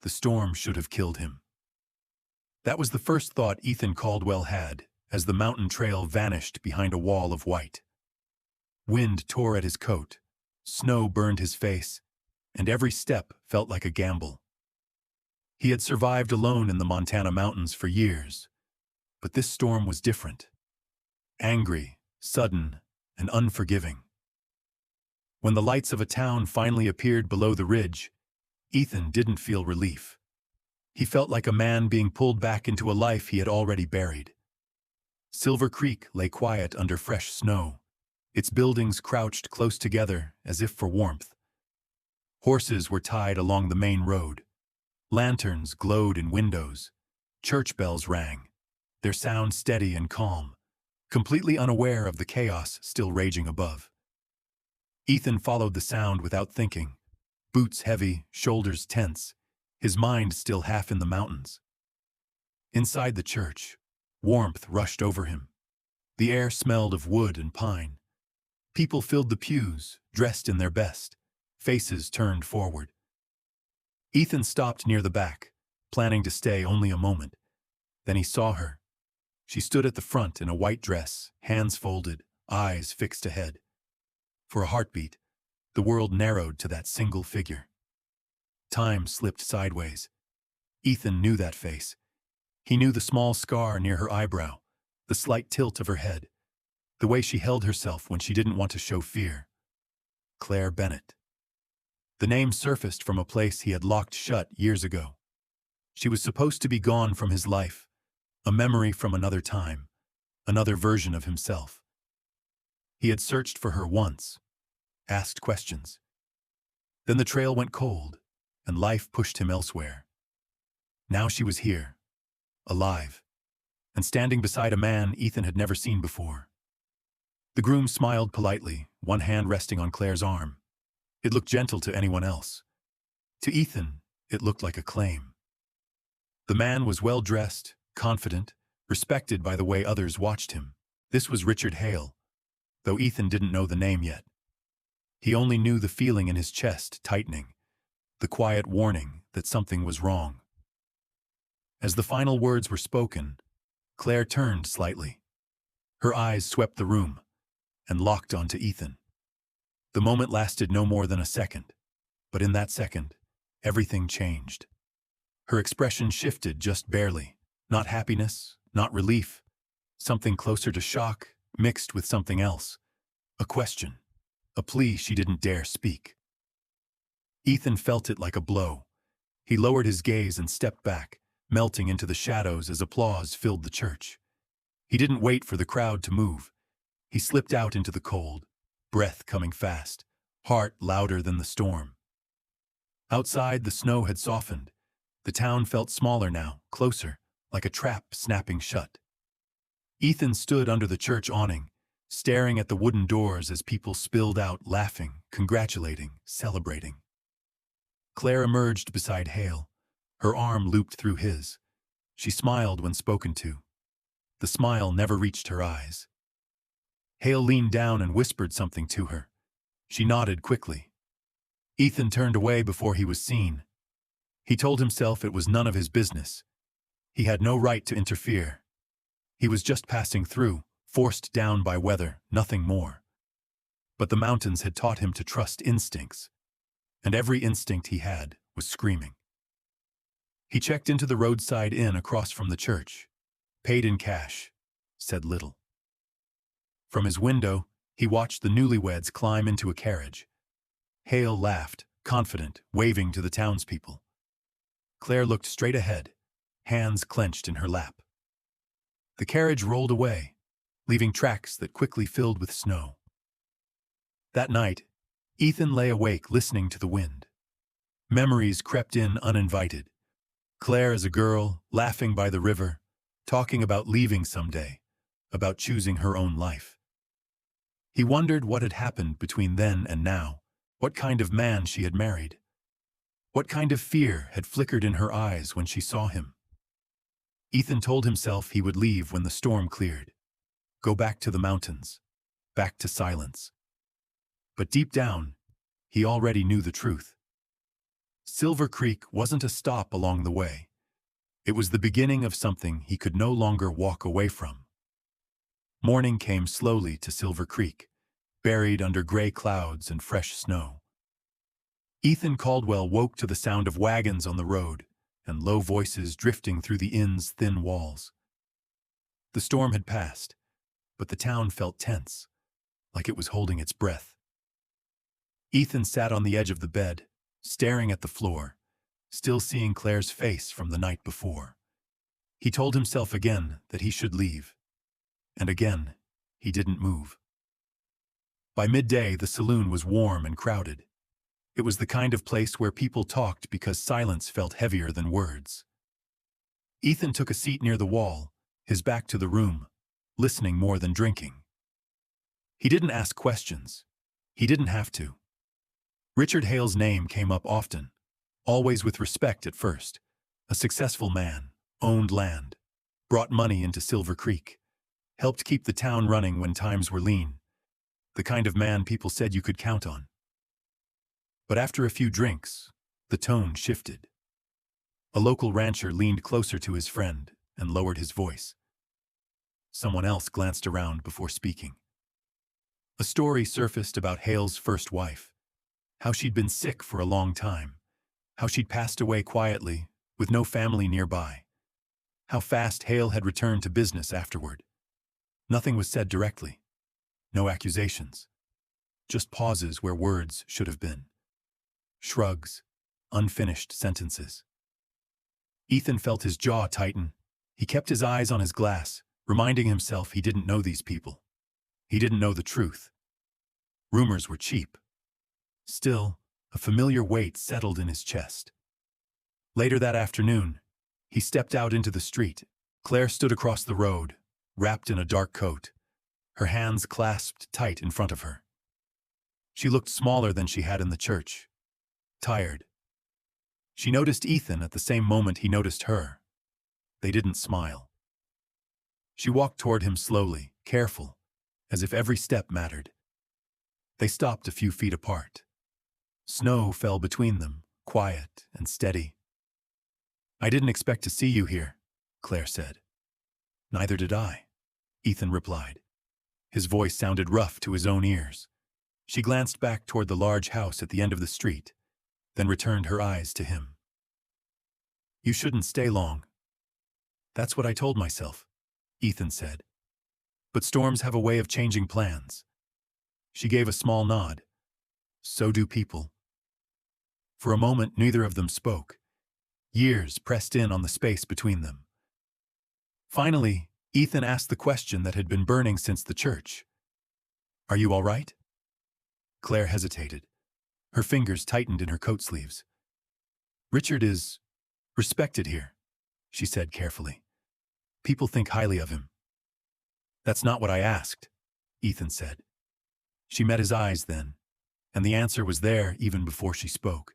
The storm should have killed him. That was the first thought Ethan Caldwell had as the mountain trail vanished behind a wall of white. Wind tore at his coat, snow burned his face, and every step felt like a gamble. He had survived alone in the Montana mountains for years, but this storm was different. Angry, sudden, and unforgiving. When the lights of a town finally appeared below the ridge, Ethan didn't feel relief. He felt like a man being pulled back into a life he had already buried. Silver Creek lay quiet under fresh snow, its buildings crouched close together as if for warmth. Horses were tied along the main road. Lanterns glowed in windows. Church bells rang, their sound steady and calm, completely unaware of the chaos still raging above. Ethan followed the sound without thinking, boots heavy, shoulders tense, his mind still half in the mountains. Inside the church, warmth rushed over him. The air smelled of wood and pine. People filled the pews, dressed in their best, faces turned forward. Ethan stopped near the back, planning to stay only a moment. Then he saw her. She stood at the front in a white dress, hands folded, eyes fixed ahead. For a heartbeat, the world narrowed to that single figure. Time slipped sideways. Ethan knew that face. He knew the small scar near her eyebrow, the slight tilt of her head, the way she held herself when she didn't want to show fear. Claire Bennett. The name surfaced from a place he had locked shut years ago. She was supposed to be gone from his life, a memory from another time, another version of himself. He had searched for her once, asked questions. Then the trail went cold, and life pushed him elsewhere. Now she was here, alive, and standing beside a man Ethan had never seen before. The groom smiled politely, one hand resting on Claire's arm. It looked gentle to anyone else. To Ethan, it looked like a claim. The man was well-dressed, confident, respected by the way others watched him. This was Richard Hale, though Ethan didn't know the name yet. He only knew the feeling in his chest tightening, the quiet warning that something was wrong. As the final words were spoken, Claire turned slightly. Her eyes swept the room and locked onto Ethan. The moment lasted no more than a second, but in that second, everything changed. Her expression shifted just barely, not happiness, not relief, something closer to shock, mixed with something else. A question, a plea she didn't dare speak. Ethan felt it like a blow. He lowered his gaze and stepped back, melting into the shadows as applause filled the church. He didn't wait for the crowd to move. He slipped out into the cold, breath coming fast, heart louder than the storm. Outside, the snow had softened. The town felt smaller now, closer, like a trap snapping shut. Ethan stood under the church awning, staring at the wooden doors as people spilled out, laughing, congratulating, celebrating. Claire emerged beside Hale, her arm looped through his. She smiled when spoken to. The smile never reached her eyes. Hale leaned down and whispered something to her. She nodded quickly. Ethan turned away before he was seen. He told himself it was none of his business. He had no right to interfere. He was just passing through, forced down by weather, nothing more. But the mountains had taught him to trust instincts, and every instinct he had was screaming. He checked into the roadside inn across from the church, paid in cash, said little. From his window, he watched the newlyweds climb into a carriage. Hale laughed, confident, waving to the townspeople. Claire looked straight ahead, hands clenched in her lap. The carriage rolled away, leaving tracks that quickly filled with snow. That night, Ethan lay awake listening to the wind. Memories crept in uninvited. Claire as a girl, laughing by the river, talking about leaving someday, about choosing her own life. He wondered what had happened between then and now, what kind of man she had married. What kind of fear had flickered in her eyes when she saw him? Ethan told himself he would leave when the storm cleared. Go back to the mountains, back to silence. But deep down, he already knew the truth. Silver Creek wasn't a stop along the way. It was the beginning of something he could no longer walk away from. Morning came slowly to Silver Creek, buried under gray clouds and fresh snow. Ethan Caldwell woke to the sound of wagons on the road and low voices drifting through the inn's thin walls. The storm had passed, but the town felt tense, like it was holding its breath. Ethan sat on the edge of the bed, staring at the floor, still seeing Claire's face from the night before. He told himself again that he should leave, and again, he didn't move. By midday, the saloon was warm and crowded. It was the kind of place where people talked because silence felt heavier than words. Ethan took a seat near the wall, his back to the room, listening more than drinking. He didn't ask questions. He didn't have to. Richard Hale's name came up often, always with respect at first. A successful man, owned land, brought money into Silver Creek, helped keep the town running when times were lean. The kind of man people said you could count on. But after a few drinks, the tone shifted. A local rancher leaned closer to his friend and lowered his voice. Someone else glanced around before speaking. A story surfaced about Hale's first wife, how she'd been sick for a long time, how she'd passed away quietly, with no family nearby, how fast Hale had returned to business afterward. Nothing was said directly. No accusations. Just pauses where words should have been. Shrugs, unfinished sentences. Ethan felt his jaw tighten. He kept his eyes on his glass, reminding himself he didn't know these people. He didn't know the truth. Rumors were cheap. Still, a familiar weight settled in his chest. Later that afternoon, he stepped out into the street. Claire stood across the road, wrapped in a dark coat, her hands clasped tight in front of her. She looked smaller than she had in the church, tired. She noticed Ethan at the same moment he noticed her. They didn't smile. She walked toward him slowly, careful, as if every step mattered. They stopped a few feet apart. Snow fell between them, quiet and steady. "I didn't expect to see you here," Claire said. "Neither did I," Ethan replied. His voice sounded rough to his own ears. She glanced back toward the large house at the end of the street, then returned her eyes to him. "You shouldn't stay long." "That's what I told myself," Ethan said. "But storms have a way of changing plans." She gave a small nod. "So do people." For a moment, neither of them spoke. Years pressed in on the space between them. Finally, Ethan asked the question that had been burning since the church. "Are you all right?" Claire hesitated. Her fingers tightened in her coat sleeves. "Richard is respected here," she said carefully. "People think highly of him." "That's not what I asked," Ethan said. She met his eyes then, and the answer was there even before she spoke.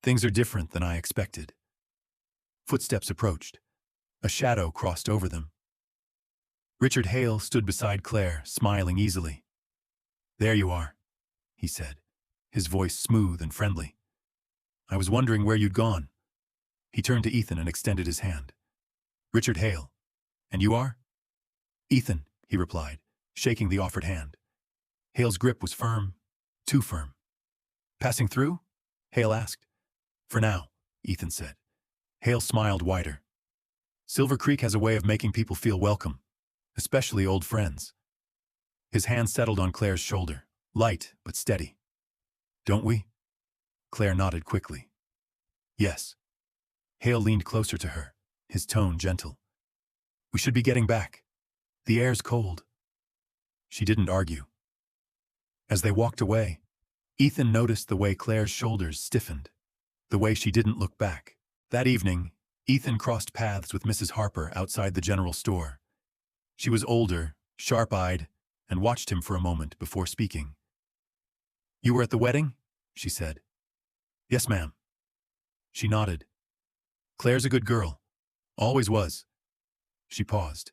"Things are different than I expected." Footsteps approached. A shadow crossed over them. Richard Hale stood beside Claire, smiling easily. "There you are," he said, his voice smooth and friendly. "I was wondering where you'd gone." He turned to Ethan and extended his hand. "Richard Hale. And you are?" "Ethan," he replied, shaking the offered hand. Hale's grip was firm, too firm. "Passing through?" Hale asked. "For now," Ethan said. Hale smiled wider. "Silver Creek has a way of making people feel welcome, especially old friends." His hand settled on Claire's shoulder, light but steady. "Don't we?" Claire nodded quickly. "Yes." Hale leaned closer to her, his tone gentle. "We should be getting back. The air's cold." She didn't argue. As they walked away, Ethan noticed the way Claire's shoulders stiffened, the way she didn't look back. That evening, Ethan crossed paths with Mrs. Harper outside the general store. She was older, sharp-eyed, and watched him for a moment before speaking. "You were at the wedding?" she said. "Yes, ma'am." She nodded. "Claire's a good girl. Always was." She paused.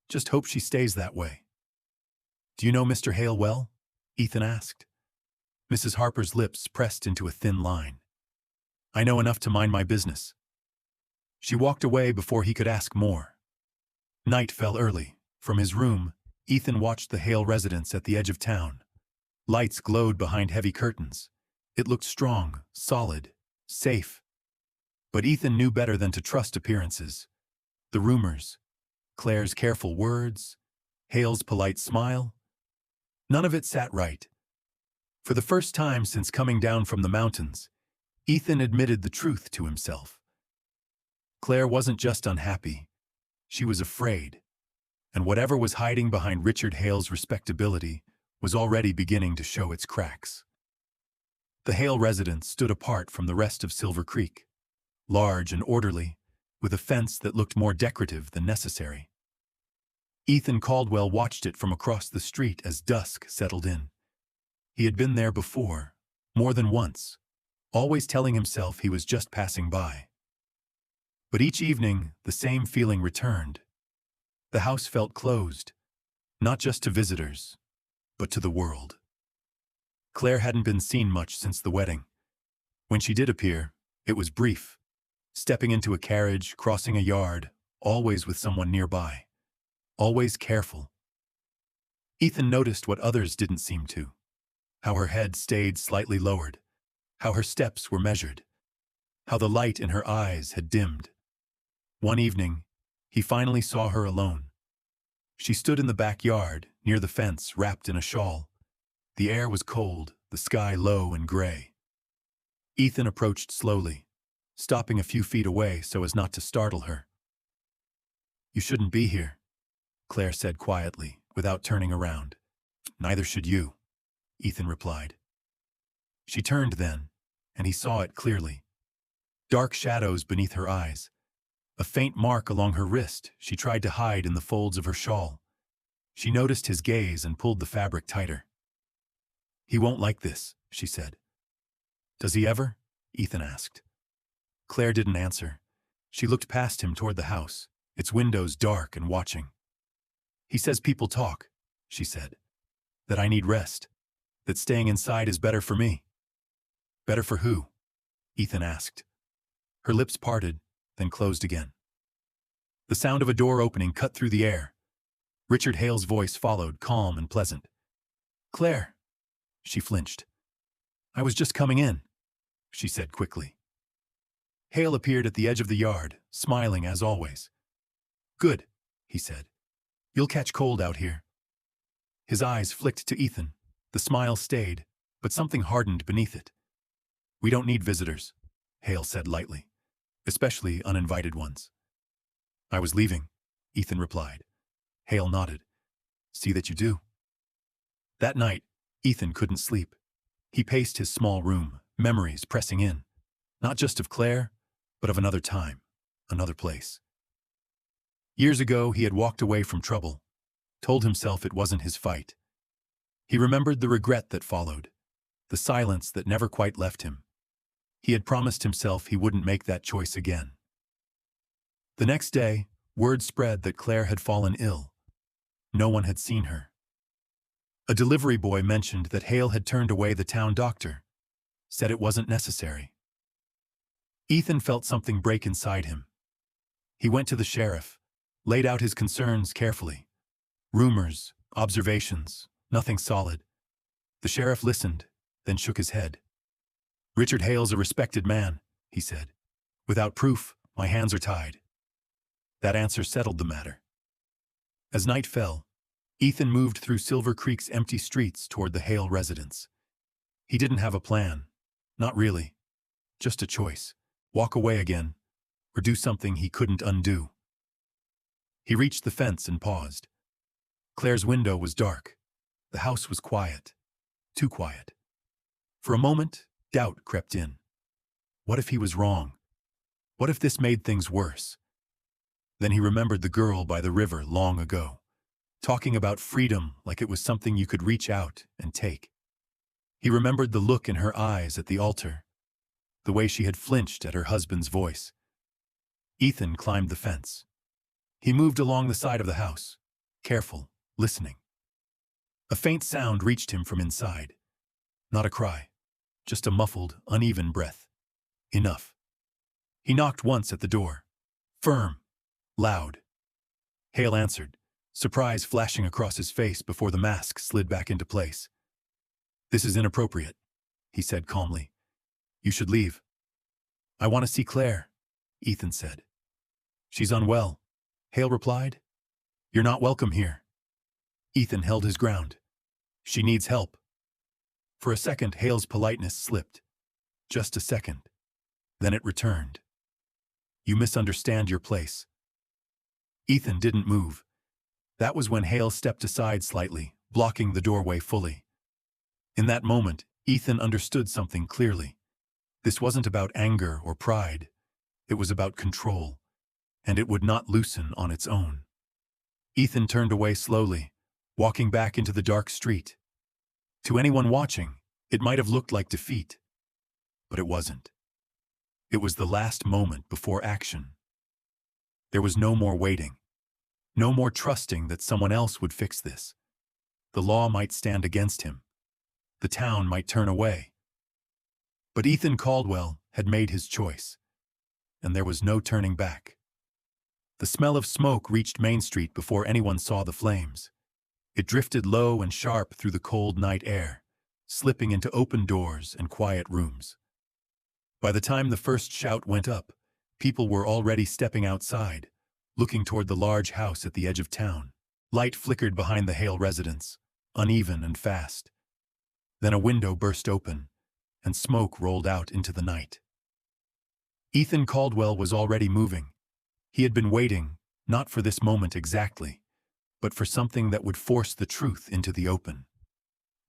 "Just hope she stays that way." "Do you know Mr. Hale well?" Ethan asked. Mrs. Harper's lips pressed into a thin line. I know enough to mind my business." She walked away before he could ask more. Night fell early. From his room, Ethan watched the Hale residence at the edge of town. Lights glowed behind heavy curtains. It looked strong, solid, safe. But Ethan knew better than to trust appearances. The rumors, Claire's careful words, Hale's polite smile. None of it sat right. For the first time since coming down from the mountains, Ethan admitted the truth to himself. Claire wasn't just unhappy. She was afraid. And whatever was hiding behind Richard Hale's respectability was already beginning to show its cracks. The Hale residence stood apart from the rest of Silver Creek, large and orderly, with a fence that looked more decorative than necessary. Ethan Caldwell watched it from across the street as dusk settled in. He had been there before, more than once, always telling himself he was just passing by. But each evening, the same feeling returned. The house felt closed, not just to visitors, but to the world. Claire hadn't been seen much since the wedding. When she did appear, it was brief, stepping into a carriage, crossing a yard, always with someone nearby, always careful. Ethan noticed what others didn't seem to, how her head stayed slightly lowered, how her steps were measured, how the light in her eyes had dimmed. One evening, he finally saw her alone. She stood in the backyard, near the fence, wrapped in a shawl. The air was cold, the sky low and gray. Ethan approached slowly, stopping a few feet away so as not to startle her. "You shouldn't be here," Claire said quietly, without turning around. "Neither should you," Ethan replied. She turned then, and he saw it clearly. Dark shadows beneath her eyes. A faint mark along her wrist she tried to hide in the folds of her shawl. She noticed his gaze and pulled the fabric tighter. "He won't like this," she said. "Does he ever?" Ethan asked. Claire didn't answer. She looked past him toward the house, its windows dark and watching. "He says people talk," she said. "That I need rest. That staying inside is better for me." "Better for who?" Ethan asked. Her lips parted, then closed again. The sound of a door opening cut through the air. Richard Hale's voice followed, calm and pleasant. "Claire." She flinched. "I was just coming in," she said quickly. Hale appeared at the edge of the yard, smiling as always. "Good," he said. "You'll catch cold out here." His eyes flicked to Ethan. The smile stayed, but something hardened beneath it. "We don't need visitors," Hale said lightly, "especially uninvited ones." "I was leaving," Ethan replied. Hale nodded. "See that you do." That night, Ethan couldn't sleep. He paced his small room, memories pressing in, not just of Claire, but of another time, another place. Years ago, he had walked away from trouble, told himself it wasn't his fight. He remembered the regret that followed, the silence that never quite left him. He had promised himself he wouldn't make that choice again. The next day, word spread that Claire had fallen ill. No one had seen her. A delivery boy mentioned that Hale had turned away the town doctor, said it wasn't necessary. Ethan felt something break inside him. He went to the sheriff, laid out his concerns carefully. Rumors, observations, nothing solid. The sheriff listened, then shook his head. "Richard Hale's a respected man," he said. "Without proof, my hands are tied." That answer settled the matter. As night fell, Ethan moved through Silver Creek's empty streets toward the Hale residence. He didn't have a plan. Not really. Just a choice. Walk away again, or do something he couldn't undo. He reached the fence and paused. Claire's window was dark. The house was quiet. Too quiet. For a moment, doubt crept in. What if he was wrong? What if this made things worse? Then he remembered the girl by the river long ago, talking about freedom like it was something you could reach out and take. He remembered the look in her eyes at the altar, the way she had flinched at her husband's voice. Ethan climbed the fence. He moved along the side of the house, careful, listening. A faint sound reached him from inside. Not a cry, just a muffled, uneven breath. Enough. He knocked once at the door. Firm. Loud. Hale answered, surprise flashing across his face before the mask slid back into place. This is inappropriate, he said calmly. You should leave. I want to see Claire, Ethan said. She's unwell, Hale replied. You're not welcome here. Ethan held his ground. She needs help. For a second, Hale's politeness slipped. Just a second. Then it returned. You misunderstand your place. Ethan didn't move. That was when Hale stepped aside slightly, blocking the doorway fully. In that moment, Ethan understood something clearly. This wasn't about anger or pride. It was about control, and it would not loosen on its own. Ethan turned away slowly, walking back into the dark street. To anyone watching, it might have looked like defeat, but it wasn't. It was the last moment before action. There was no more waiting, no more trusting that someone else would fix this. The law might stand against him. The town might turn away. But Ethan Caldwell had made his choice, and there was no turning back. The smell of smoke reached Main Street before anyone saw the flames. It drifted low and sharp through the cold night air, slipping into open doors and quiet rooms. By the time the first shout went up, people were already stepping outside, looking toward the large house at the edge of town. Light flickered behind the Hale residence, uneven and fast. Then a window burst open, and smoke rolled out into the night. Ethan Caldwell was already moving. He had been waiting, not for this moment exactly, but for something that would force the truth into the open.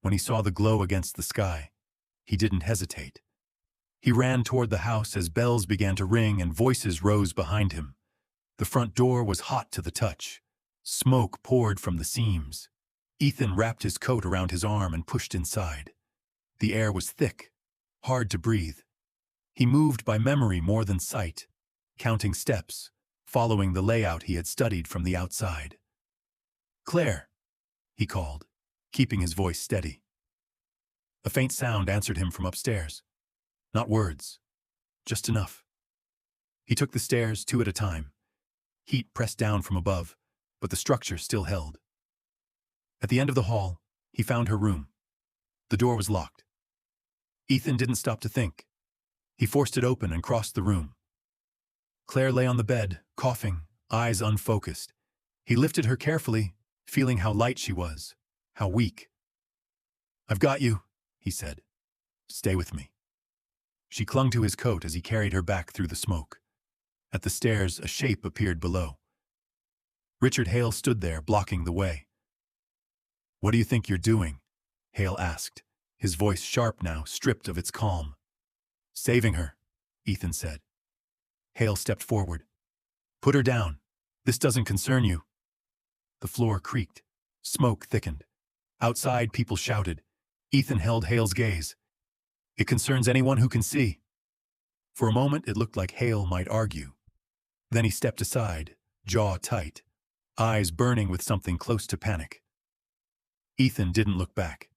When he saw the glow against the sky, he didn't hesitate. He ran toward the house as bells began to ring and voices rose behind him. The front door was hot to the touch. Smoke poured from the seams. Ethan wrapped his coat around his arm and pushed inside. The air was thick, hard to breathe. He moved by memory more than sight, counting steps, following the layout he had studied from the outside. Claire, he called, keeping his voice steady. A faint sound answered him from upstairs. Not words, just enough. He took the stairs 2 at a time. Heat pressed down from above, but the structure still held. At the end of the hall, he found her room. The door was locked. Ethan didn't stop to think. He forced it open and crossed the room. Claire lay on the bed, coughing, eyes unfocused. He lifted her carefully, feeling how light she was, how weak. I've got you, he said. Stay with me. She clung to his coat as he carried her back through the smoke. At the stairs, a shape appeared below. Richard Hale stood there, blocking the way. What do you think you're doing? Hale asked, his voice sharp now, stripped of its calm. Saving her, Ethan said. Hale stepped forward. Put her down. This doesn't concern you. The floor creaked. Smoke thickened. Outside, people shouted. Ethan held Hale's gaze. It concerns anyone who can see. For a moment, it looked like Hale might argue. Then he stepped aside, jaw tight, eyes burning with something close to panic. Ethan didn't look back.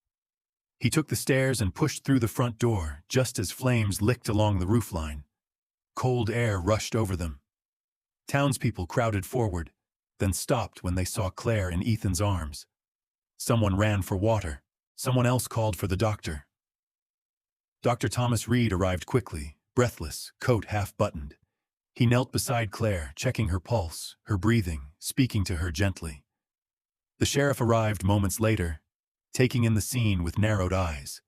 He took the stairs and pushed through the front door just as flames licked along the roofline. Cold air rushed over them. Townspeople crowded forward, then stopped when they saw Claire in Ethan's arms. Someone ran for water. Someone else called for the doctor. Dr. Thomas Reed arrived quickly, breathless, coat half-buttoned. He knelt beside Claire, checking her pulse, her breathing, speaking to her gently. The sheriff arrived moments later, taking in the scene with narrowed eyes.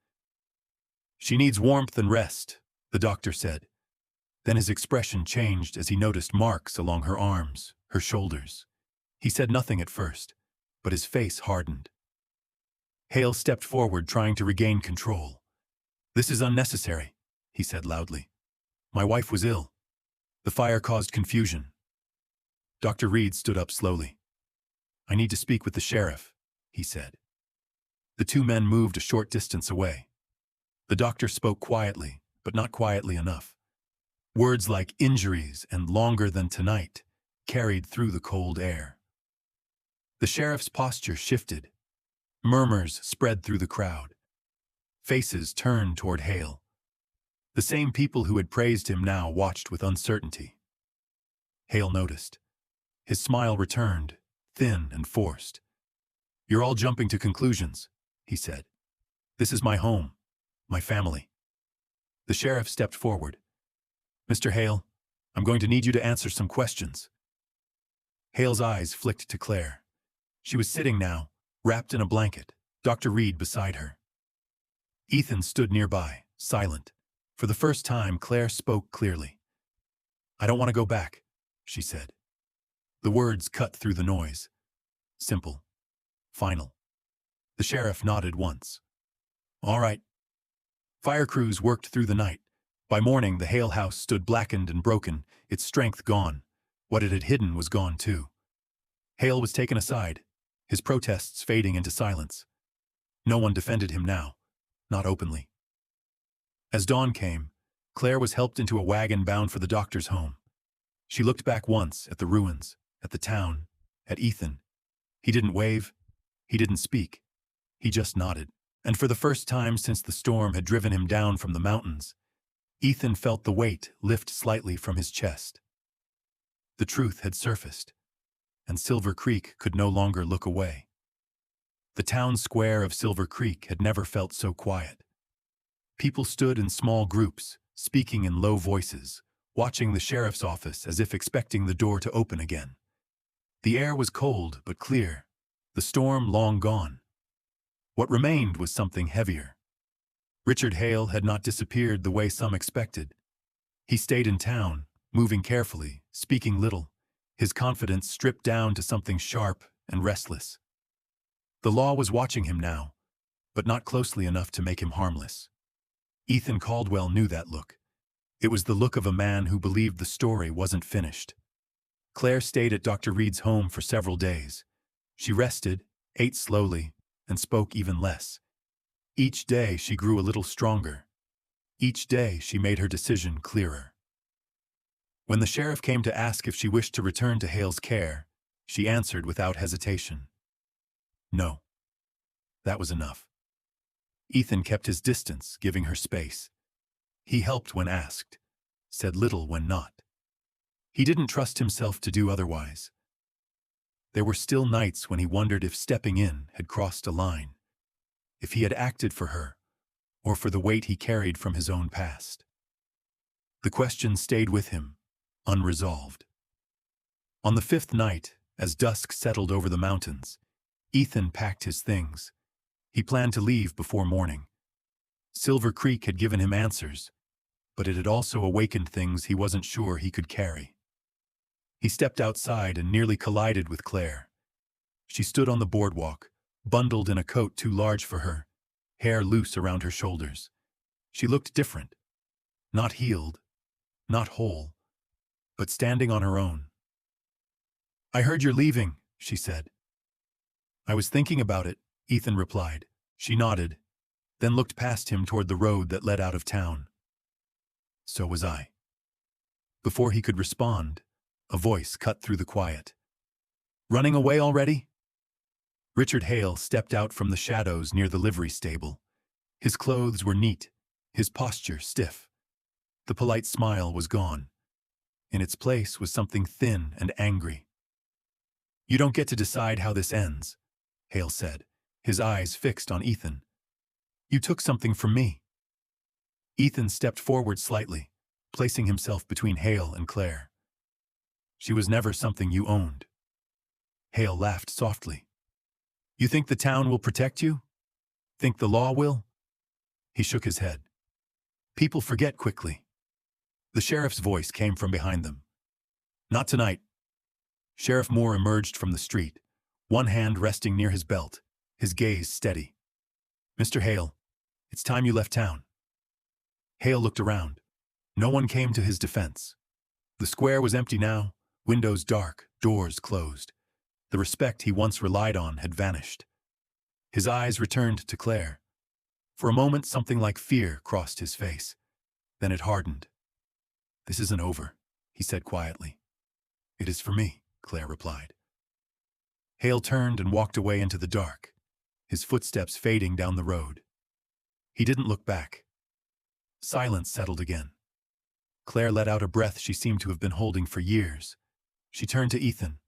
She needs warmth and rest, the doctor said. Then his expression changed as he noticed marks along her arms, her shoulders. He said nothing at first, but his face hardened. Hale stepped forward, trying to regain control. This is unnecessary, he said loudly. My wife was ill. The fire caused confusion. Dr. Reed stood up slowly. I need to speak with the sheriff, he said. The 2 men moved a short distance away. The doctor spoke quietly, but not quietly enough. Words like injuries and longer than tonight carried through the cold air. The sheriff's posture shifted. Murmurs spread through the crowd. Faces turned toward Hale. The same people who had praised him now watched with uncertainty. Hale noticed. His smile returned, thin and forced. "You're all jumping to conclusions," he said. "This is my home, my family." The sheriff stepped forward. "Mr. Hale, I'm going to need you to answer some questions." Hale's eyes flicked to Claire. She was sitting now, wrapped in a blanket, Dr. Reed beside her. Ethan stood nearby, silent. For the first time, Claire spoke clearly. "I don't want to go back," she said. The words cut through the noise. Simple. Final. The sheriff nodded once. "All right." Fire crews worked through the night. By morning, the Hale house stood blackened and broken, its strength gone. What it had hidden was gone too. Hale was taken aside, his protests fading into silence. No one defended him now, not openly. As dawn came, Claire was helped into a wagon bound for the doctor's home. She looked back once at the ruins, at the town, at Ethan. He didn't wave, he didn't speak. He just nodded. And for the first time since the storm had driven him down from the mountains, Ethan felt the weight lift slightly from his chest. The truth had surfaced, and Silver Creek could no longer look away. The town square of Silver Creek had never felt so quiet. People stood in small groups, speaking in low voices, watching the sheriff's office as if expecting the door to open again. The air was cold but clear, the storm long gone. What remained was something heavier. Richard Hale had not disappeared the way some expected. He stayed in town, moving carefully, speaking little, his confidence stripped down to something sharp and restless. The law was watching him now, but not closely enough to make him harmless. Ethan Caldwell knew that look. It was the look of a man who believed the story wasn't finished. Claire stayed at Dr. Reed's home for several days. She rested, ate slowly, and spoke even less. Each day she grew a little stronger. Each day she made her decision clearer. When the sheriff came to ask if she wished to return to Hale's care, she answered without hesitation. No. That was enough. Ethan kept his distance, giving her space. He helped when asked, said little when not. He didn't trust himself to do otherwise. There were still nights when he wondered if stepping in had crossed a line, if he had acted for her, or for the weight he carried from his own past. The question stayed with him, unresolved. On the fifth night, as dusk settled over the mountains, Ethan packed his things. He planned to leave before morning. Silver Creek had given him answers, but it had also awakened things he wasn't sure he could carry. He stepped outside and nearly collided with Claire. She stood on the boardwalk, bundled in a coat too large for her, hair loose around her shoulders. She looked different. Not healed, not whole, but standing on her own. "I heard you're leaving," she said. "I was thinking about it," Ethan replied. She nodded, then looked past him toward the road that led out of town. "So was I." Before he could respond, a voice cut through the quiet. "Running away already?" Richard Hale stepped out from the shadows near the livery stable. His clothes were neat, his posture stiff. The polite smile was gone. In its place was something thin and angry. "You don't get to decide how this ends," Hale said, his eyes fixed on Ethan. "You took something from me." Ethan stepped forward slightly, placing himself between Hale and Claire. "She was never something you owned." Hale laughed softly. "You think the town will protect you? Think the law will?" He shook his head. "People forget quickly." The sheriff's voice came from behind them. "Not tonight." Sheriff Moore emerged from the street, one hand resting near his belt, his gaze steady. "Mr. Hale, it's time you left town." Hale looked around. No one came to his defense. The square was empty now, windows dark, doors closed. The respect he once relied on had vanished. His eyes returned to Claire. For a moment, something like fear crossed his face. Then it hardened. "This isn't over," he said quietly. "It is for me," Claire replied. Hale turned and walked away into the dark, his footsteps fading down the road. He didn't look back. Silence settled again. Claire let out a breath she seemed to have been holding for years. She turned to Ethan.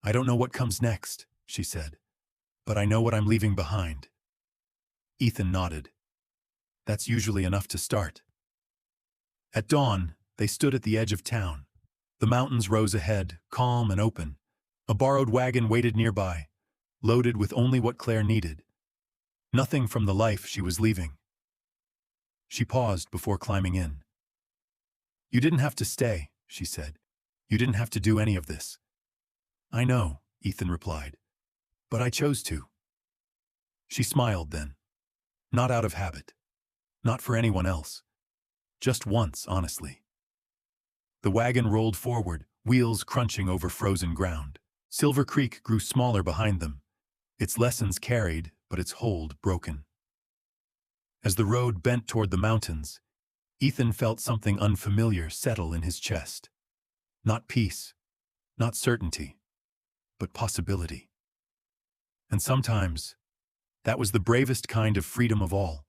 "I don't know what comes next," she said, "but I know what I'm leaving behind." Ethan nodded. That's usually enough to start. At dawn, they stood at the edge of town. The mountains rose ahead, calm and open. A borrowed wagon waited nearby, loaded with only what Claire needed. Nothing from the life she was leaving. She paused before climbing in. "You didn't have to stay," she said. "You didn't have to do any of this." "I know," Ethan replied, "but I chose to." She smiled then. Not out of habit. Not for anyone else. Just once, honestly. The wagon rolled forward, wheels crunching over frozen ground. Silver Creek grew smaller behind them. Its lessons carried, but its hold broken. As the road bent toward the mountains, Ethan felt something unfamiliar settle in his chest. Not peace, not certainty, but possibility. And sometimes, that was the bravest kind of freedom of all.